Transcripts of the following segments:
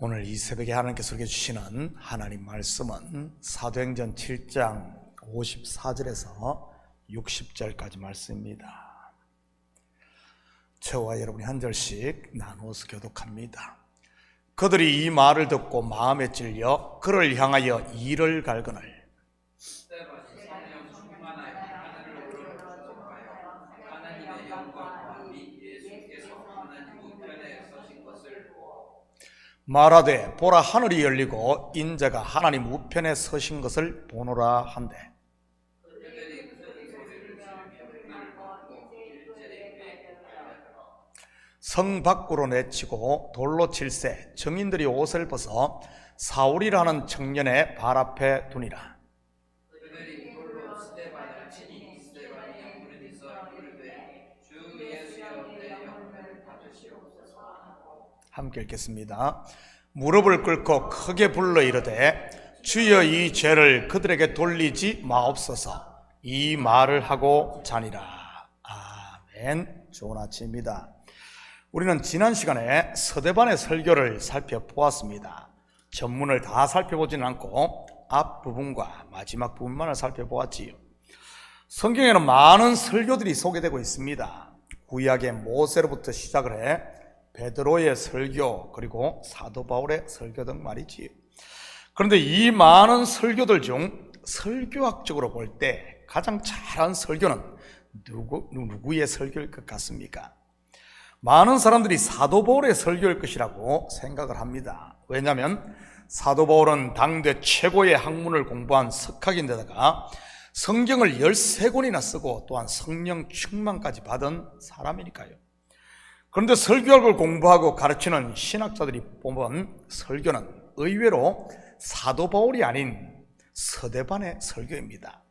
오늘 이 새벽에 하나님께서 설교해 주시는 하나님 말씀은 사도행전 7장 54절에서 60절까지 말씀입니다. 저와 여러분이 한 절씩 나누어서 교독합니다. 그들이 이 말을 듣고 마음에 찔려 그를 향하여 이를 갈거늘 말하되 보라 하늘이 열리고 인자가 하나님 우편에 서신 것을 보노라 한대. 성 밖으로 내치고 돌로 칠세 정인들이 옷을 벗어 사울이라는 청년의 발 앞에 두니라. 함께 읽겠습니다. 무릎을 꿇고 크게 불러 이르되 주여 이 죄를 그들에게 돌리지 마옵소서. 이 말을 하고 자니라. 아멘. 좋은 아침입니다. 우리는 지난 시간에 서대반의 설교를 살펴보았습니다. 전문을 다 살펴보지는 않고 앞부분과 마지막 부분만을 살펴보았지요. 성경에는 많은 설교들이 소개되고 있습니다. 구약의 모세로부터 시작을 해 베드로의 설교, 그리고 사도 바울의 설교 등 말이지. 그런데 이 많은 설교들 중 설교학적으로 볼 때 가장 잘한 설교는 누구의 설교일 것 같습니까? 많은 사람들이 사도 바울의 설교일 것이라고 생각을 합니다. 왜냐하면 사도 바울은 당대 최고의 학문을 공부한 석학인데다가 성경을 13권이나 쓰고 또한 성령 충만까지 받은 사람이니까요. 그런데 설교학을 공부하고 가르치는 신학자들이 뽑은 설교는 의외로 사도 바울이 아닌 서대반의 설교입니다.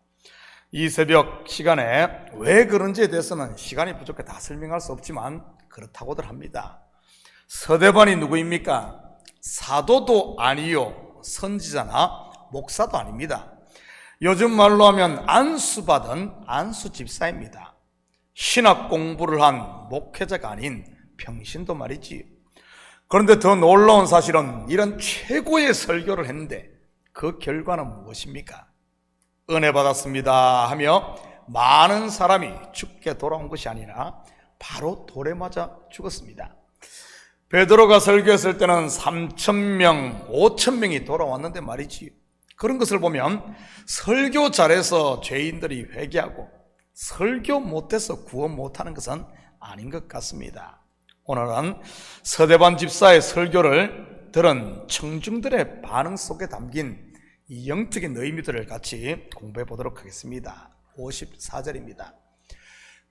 이 새벽 시간에 왜 그런지에 대해서는 시간이 부족해 다 설명할 수 없지만 그렇다고들 합니다. 서대반이 누구입니까? 사도도 아니요, 선지자나 목사도 아닙니다. 요즘 말로 하면 안수받은 안수집사입니다. 신학 공부를 한 목회자가 아닌 평신도 말이지. 그런데 더 놀라운 사실은 이런 최고의 설교를 했는데 그 결과는 무엇입니까? 은혜 받았습니다 하며 많은 사람이 죽게 돌아온 것이 아니라 바로 돌에 맞아 죽었습니다. 베드로가 설교했을 때는 3,000명, 5,000명이 돌아왔는데 말이지. 그런 것을 보면 설교 잘해서 죄인들이 회개하고 설교 못해서 구원 못하는 것은 아닌 것 같습니다. 오늘은 서대반 집사의 설교를 들은 청중들의 반응 속에 담긴 이 영적인 의미들을 같이 공부해 보도록 하겠습니다. 54절입니다.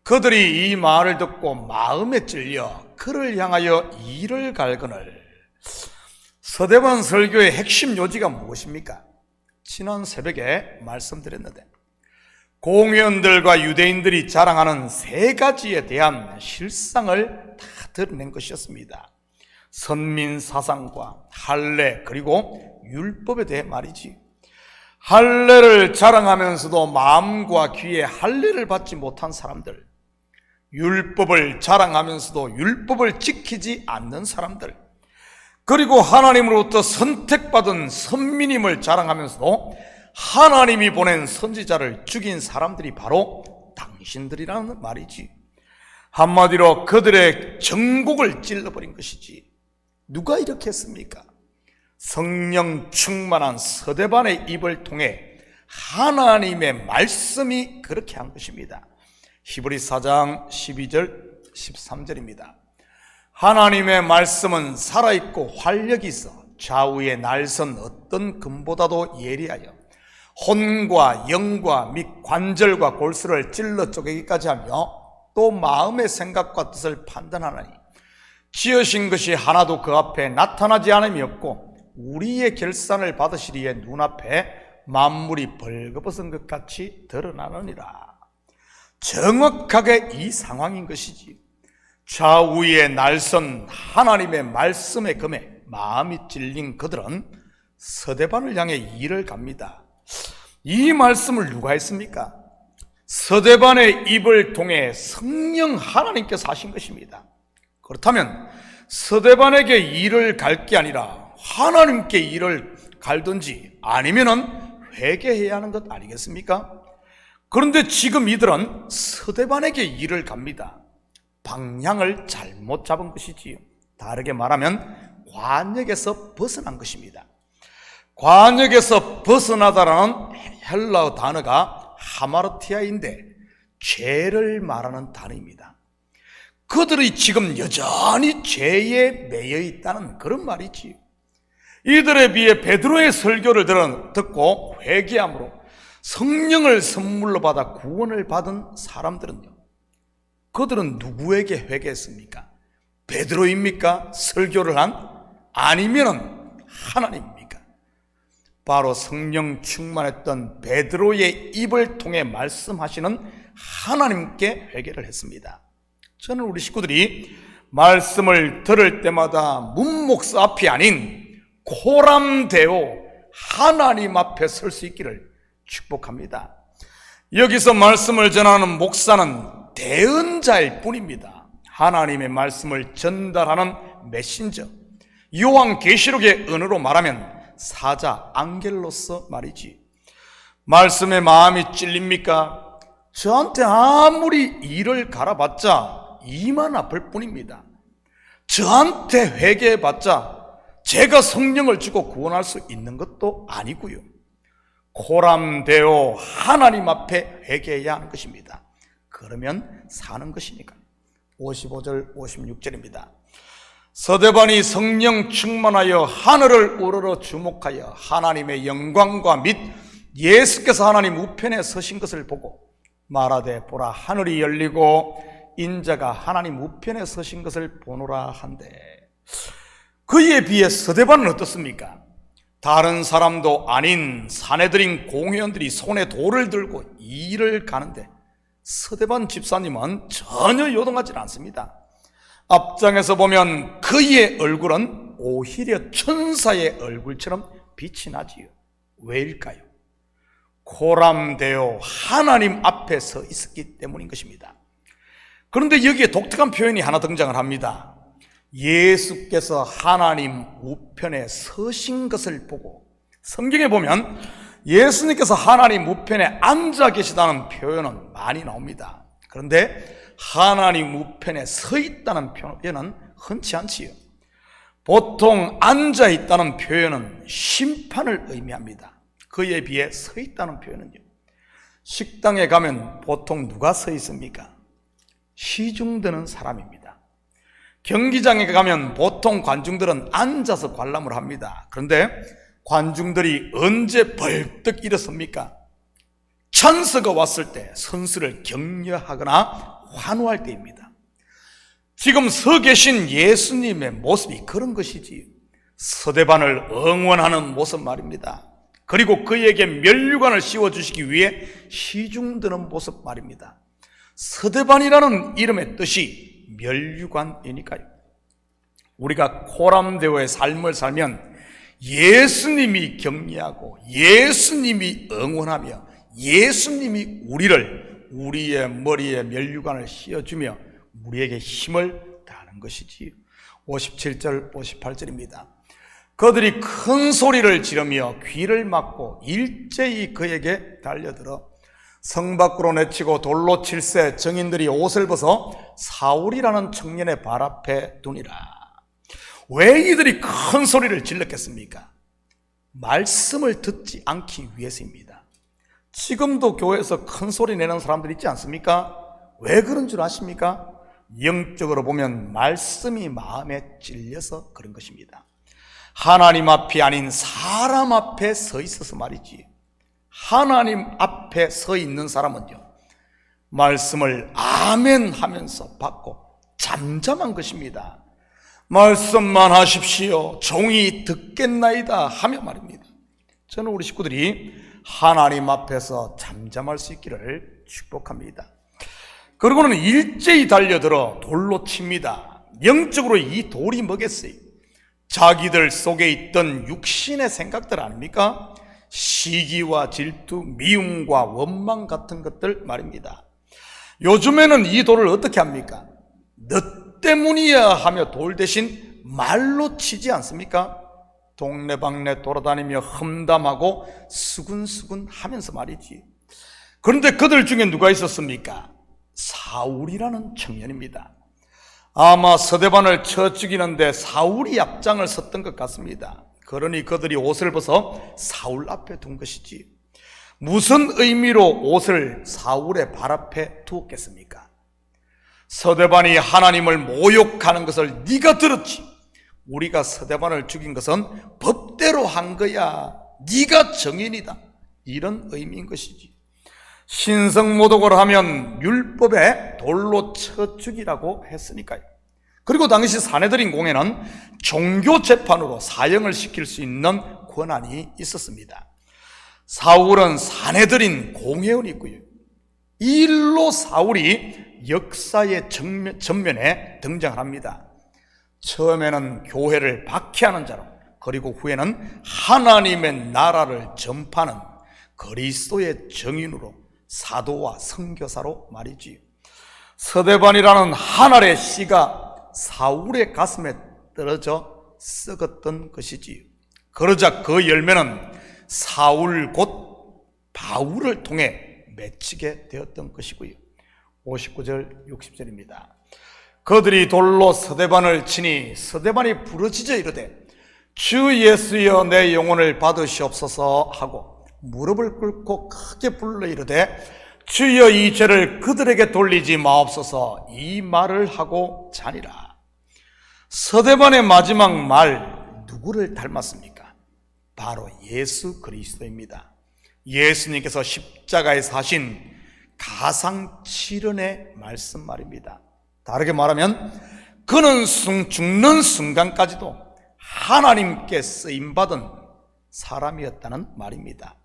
그들이 이 말을 듣고 마음에 찔려 그를 향하여 이를 갈거늘. 서대반 설교의 핵심 요지가 무엇입니까? 지난 새벽에 말씀드렸는데 공회원들과 유대인들이 자랑하는 세 가지에 대한 실상을 다 드러낸 것이었습니다. 선민사상과 할례 그리고 율법에 대해 말이지. 할례를 자랑하면서도 마음과 귀에 할례를 받지 못한 사람들, 율법을 자랑하면서도 율법을 지키지 않는 사람들, 그리고 하나님으로부터 선택받은 선민임을 자랑하면서도 하나님이 보낸 선지자를 죽인 사람들이 바로 당신들이라는 말이지. 한마디로 그들의 정곡을 찔러버린 것이지. 누가 이렇게 했습니까? 성령 충만한 서대반의 입을 통해 하나님의 말씀이 그렇게 한 것입니다. 히브리서 4장 12절 13절입니다. 하나님의 말씀은 살아있고 활력이 있어 좌우의 날선 어떤 금보다도 예리하여 혼과 영과 및 관절과 골수를 찔러 쪼개기까지 하며 또 마음의 생각과 뜻을 판단하나니 지으신 것이 하나도 그 앞에 나타나지 않음이 없고 우리의 결산을 받으시리에 눈앞에 만물이 벌거벗은 것 같이 드러나느니라. 정확하게 이 상황인 것이지. 좌우의 날선 하나님의 말씀의 금에 마음이 찔린 그들은 서대반을 향해 이를 갑니다. 이 말씀을 누가 했습니까? 서대반의 입을 통해 성령 하나님께서 하신 것입니다. 그렇다면 서대반에게 이를 갈 게 아니라 하나님께 일을 갈든지 아니면은 회개해야 하는 것 아니겠습니까? 그런데 지금 이들은 스데반에게 일을 갑니다. 방향을 잘못 잡은 것이지요. 다르게 말하면 관역에서 벗어난 것입니다. 관역에서 벗어나다라는 헬라어 단어가 하마르티아인데 죄를 말하는 단어입니다. 그들이 지금 여전히 죄에 매여 있다는 그런 말이지요. 이들에 비해 베드로의 설교를 듣고 회개함으로 성령을 선물로 받아 구원을 받은 사람들은요, 그들은 누구에게 회개했습니까? 베드로입니까? 설교를 한? 아니면은 하나님입니까? 바로 성령 충만했던 베드로의 입을 통해 말씀하시는 하나님께 회개를 했습니다. 저는 우리 식구들이 말씀을 들을 때마다 문목사 앞이 아닌 코람데오 하나님 앞에 설 수 있기를 축복합니다. 여기서 말씀을 전하는 목사는 대언자일 뿐입니다. 하나님의 말씀을 전달하는 메신저, 요한계시록의 언어로 말하면 사자, 앙겔로서 말이지. 말씀에 마음이 찔립니까? 저한테 아무리 일을 갈아봤자 이만 아플 뿐입니다. 저한테 회개해봤자 제가 성령을 주고 구원할 수 있는 것도 아니고요. 코람데오 하나님 앞에 회개해야 하는 것입니다. 그러면 사는 것이니까. 55절 56절입니다. 스데반이 성령 충만하여 하늘을 우러러 주목하여 하나님의 영광과 및 예수께서 하나님 우편에 서신 것을 보고 말하되 보라 하늘이 열리고 인자가 하나님 우편에 서신 것을 보노라 한데, 그에 비해 스데반은 어떻습니까? 다른 사람도 아닌 사내들인 공회원들이 손에 돌을 들고 일을 가는데 스데반 집사님은 전혀 요동하지 않습니다. 앞장에서 보면 그의 얼굴은 오히려 천사의 얼굴처럼 빛이 나지요. 왜일까요? 코람데오 하나님 앞에 서 있었기 때문인 것입니다. 그런데 여기에 독특한 표현이 하나 등장을 합니다. 예수께서 하나님 우편에 서신 것을 보고, 성경에 보면 예수님께서 하나님 우편에 앉아 계시다는 표현은 많이 나옵니다. 그런데 하나님 우편에 서 있다는 표현은 흔치 않지요. 보통 앉아 있다는 표현은 심판을 의미합니다. 그에 비해 서 있다는 표현은요, 식당에 가면 보통 누가 서 있습니까? 시중드는 사람입니다. 경기장에 가면 보통 관중들은 앉아서 관람을 합니다. 그런데 관중들이 언제 벌떡 일어섭니까? 찬스가 왔을 때 선수를 격려하거나 환호할 때입니다. 지금 서 계신 예수님의 모습이 그런 것이지, 스데반을 응원하는 모습 말입니다. 그리고 그에게 면류관을 씌워주시기 위해 시중드는 모습 말입니다. 스데반이라는 이름의 뜻이 면류관이니까요. 우리가 코람데오의 삶을 살면 예수님이 격려하고 예수님이 응원하며 예수님이 우리의 머리에 면류관을 씌워주며 우리에게 힘을 다하는 것이지. 57절 58절입니다. 그들이 큰 소리를 지르며 귀를 막고 일제히 그에게 달려들어 성 밖으로 내치고 돌로 칠세 정인들이 옷을 벗어 사울이라는 청년의 발 앞에 두니라. 왜 이들이 큰 소리를 질렀겠습니까? 말씀을 듣지 않기 위해서입니다. 지금도 교회에서 큰 소리 내는 사람들 있지 않습니까? 왜 그런 줄 아십니까? 영적으로 보면 말씀이 마음에 찔려서 그런 것입니다. 하나님 앞이 아닌 사람 앞에 서 있어서 말이지. 하나님 앞에 서 있는 사람은요, 말씀을 아멘 하면서 받고 잠잠한 것입니다. 말씀만 하십시오, 종이 듣겠나이다 하며 말입니다. 저는 우리 식구들이 하나님 앞에서 잠잠할 수 있기를 축복합니다. 그리고는 일제히 달려들어 돌로 칩니다. 영적으로 이 돌이 뭐겠어요? 자기들 속에 있던 육신의 생각들 아닙니까? 시기와 질투, 미움과 원망 같은 것들 말입니다. 요즘에는 이 돌을 어떻게 합니까? 너 때문이야 하며 돌 대신 말로 치지 않습니까? 동네방네 돌아다니며 험담하고 수근수근 하면서 말이지. 그런데 그들 중에 누가 있었습니까? 사울이라는 청년입니다. 아마 서대반을 쳐 죽이는데 사울이 앞장을 섰던 것 같습니다. 그러니 그들이 옷을 벗어 사울 앞에 둔 것이지. 무슨 의미로 옷을 사울의 발 앞에 두었겠습니까? 서대반이 하나님을 모욕하는 것을 네가 들었지. 우리가 서대반을 죽인 것은 법대로 한 거야. 네가 정인이다. 이런 의미인 것이지. 신성모독을 하면 율법에 돌로 쳐 죽이라고 했으니까요. 그리고 당시 사내들인 공회는 종교재판으로 사형을 시킬 수 있는 권한이 있었습니다. 사울은 사내들인 공회원이고요. 이 일로 사울이 역사의 전면에 등장합니다. 처음에는 교회를 박해하는 자로, 그리고 후에는 하나님의 나라를 전파하는 그리스도의 증인으로, 사도와 선교사로 말이지요. 서대반이라는 한 알의 씨가 사울의 가슴에 떨어져 썩었던 것이지요. 그러자 그 열매는 사울 곧 바울을 통해 맺히게 되었던 것이고요. 59절 60절입니다. 그들이 돌로 서대반을 치니 서대반이 부르짖어 이르되 주 예수여 내 영혼을 받으시옵소서 하고 무릎을 꿇고 크게 불러 이르되 주여 이 죄를 그들에게 돌리지 마옵소서, 이 말을 하고 자니라. 서대반의 마지막 말, 누구를 닮았습니까? 바로 예수 그리스도입니다. 예수님께서 십자가에 사신 가상칠언의 말씀 말입니다. 다르게 말하면 그는 죽는 순간까지도 하나님께 쓰임받은 사람이었다는 말입니다.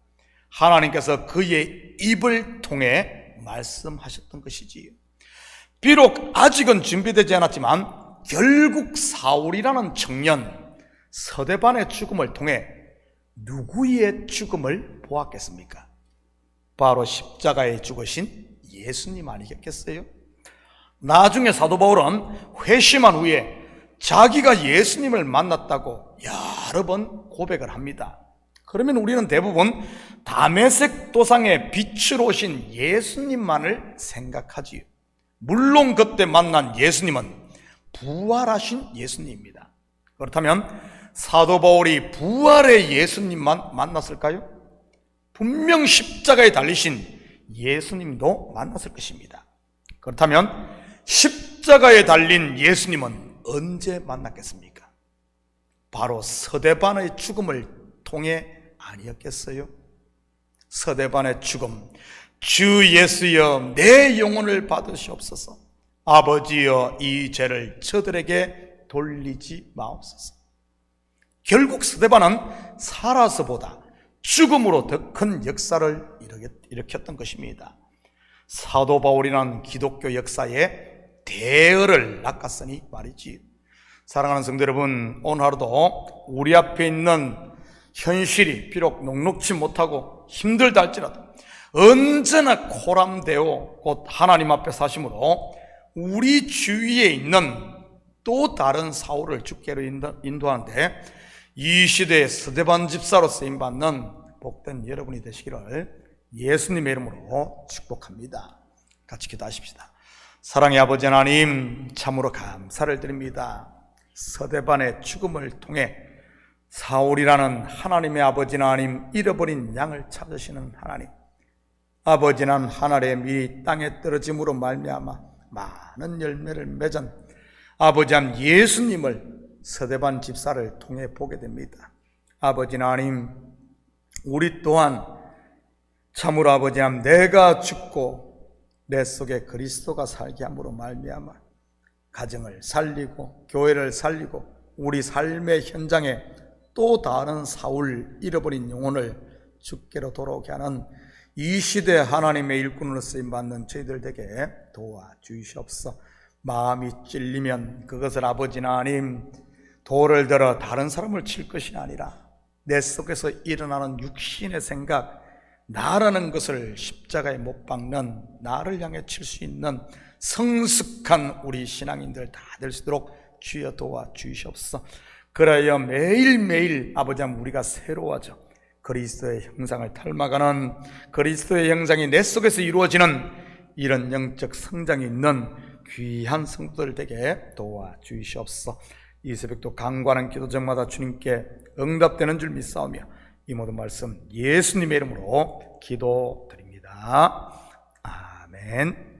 하나님께서 그의 입을 통해 말씀하셨던 것이지요. 비록 아직은 준비되지 않았지만 결국 사울이라는 청년 서대반의 죽음을 통해 누구의 죽음을 보았겠습니까? 바로 십자가에 죽으신 예수님 아니겠겠어요? 나중에 사도 바울은 회심한 후에 자기가 예수님을 만났다고 여러 번 고백을 합니다. 그러면 우리는 대부분 다메섹 도상에 빛으로 오신 예수님만을 생각하지요. 물론 그때 만난 예수님은 부활하신 예수님입니다. 그렇다면 사도 바울이 부활의 예수님만 만났을까요? 분명 십자가에 달리신 예수님도 만났을 것입니다. 그렇다면 십자가에 달린 예수님은 언제 만났겠습니까? 바로 서대반의 죽음을 통해 아니었겠어요? 서대반의 죽음, 주 예수여 내 영혼을 받으시옵소서, 아버지여 이 죄를 저들에게 돌리지 마옵소서. 결국 서대반은 살아서보다 죽음으로 더 큰 역사를 일으켰던 것입니다. 사도 바울이라는 기독교 역사에 대열을 낚았으니 말이지. 사랑하는 성도 여러분, 오늘 하루도 우리 앞에 있는 현실이 비록 녹록치 못하고 힘들다 할지라도 언제나 코람되어 곧 하나님 앞에 사심으로 우리 주위에 있는 또 다른 사울을 죽게로 인도하는데 이 시대의 서대반 집사로 쓰임받는 복된 여러분이 되시기를 예수님의 이름으로 축복합니다. 같이 기도하십시다. 사랑의 아버지 하나님, 참으로 감사를 드립니다. 서대반의 죽음을 통해 사울이라는 하나님의 아버지 하나님, 잃어버린 양을 찾으시는 하나님, 아버지는 하늘의 밀이 땅에 떨어짐으로 말미암아 많은 열매를 맺은 아버지 하나님 예수님을 서대반 집사를 통해 보게 됩니다. 아버지 하나님, 우리 또한 참으로 아버지 하나님, 내가 죽고 내 속에 그리스도가 살게 함으로 말미암아 가정을 살리고 교회를 살리고 우리 삶의 현장에 또 다른 사울, 잃어버린 영혼을 주께로 돌아오게 하는 이 시대 하나님의 일꾼으로 쓰임받는 저희들에게 도와주시옵소서. 마음이 찔리면 그것을 아버지 하나님 돌을 들어 다른 사람을 칠 것이 아니라 내 속에서 일어나는 육신의 생각, 나라는 것을 십자가에 못 박는 나를 향해 칠 수 있는 성숙한 우리 신앙인들 다 될 수 있도록 주여 도와주시옵소서. 그래야 매일매일 아버지 하나님 우리가 새로워져 그리스도의 형상을 닮아가는, 그리스도의 형상이 내 속에서 이루어지는 이런 영적 성장이 있는 귀한 성도들 되게 도와주시옵소서. 이 새벽도 간구하는 기도 저마다 주님께 응답되는 줄 믿사오며 이 모든 말씀 예수님의 이름으로 기도드립니다. 아멘.